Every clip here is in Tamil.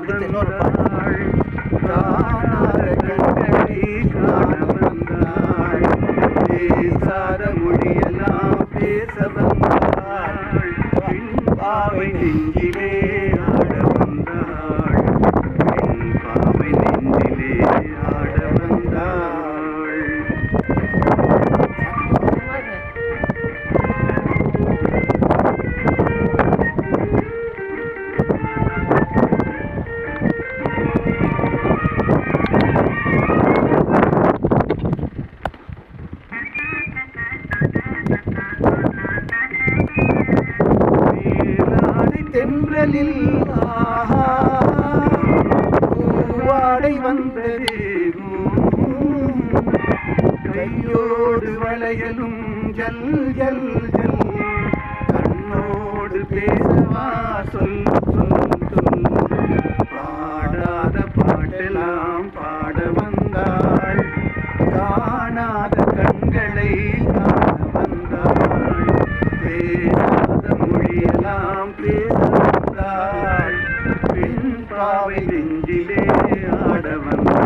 அடுத்து இன்னொரு பாட்டு. காணாத கண்களை காண வந்தாள், பேசாத மொழியெல்லாம் பேச வந்தாள், பாவை நெஞ்சிலே ஆட வந்தாள், பாவை நெஞ்சிலே ஆட வந்தாள். தென்றலில் பூவாடை வந்ததே, கையோடு வளையலும் ஜல் ஜல் ஜல், கண்ணோடு பேசவா சொல் சொல் சொல், பாடாத பாட்டெல்லாம் பாட வந்தாள், காணாத கண்களை காண வந்தாள், பேசாத மொழியெல்லாம் பேச வந்தாள், பெண் பாவை நெஞ்சிலே ஆட வந்தாள்.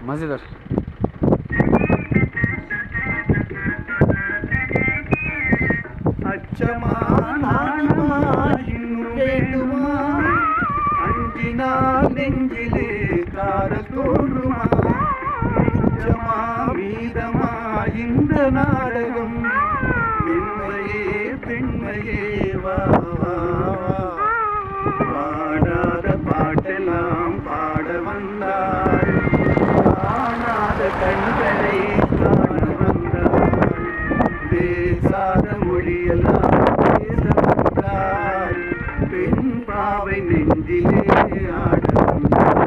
मजेदार। அச்சமா நாணமா இன்னும் வேண்டுமா, அஞ்சினால் நெஞ்சிலே காதல் தோன்றுமா, உச்சமா மீதமா இந்த நாடகம், பெண்மையே பெண்மையே வா வா வா, பாடாத பாட்டெல்லாம் பாட வந்தாள், காணாத கண்களை காண வந்தாள், பேசாத மொழியெல்லாம் பேச வந்தாள், பெண் பாவை நெஞ்சிலே ஆட வந்தாள்.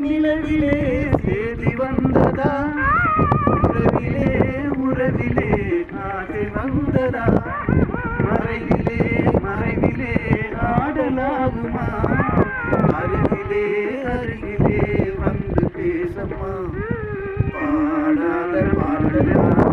நிலவிலே சேதி வந்ததா, உறவிலே உறவிலே ஆசை வந்ததா, மறைவிலே மறைவிலே ஆடலாகுமா, அருகிலே அருகிலே வந்து பேசம்மா, பாடாத பாடலாம்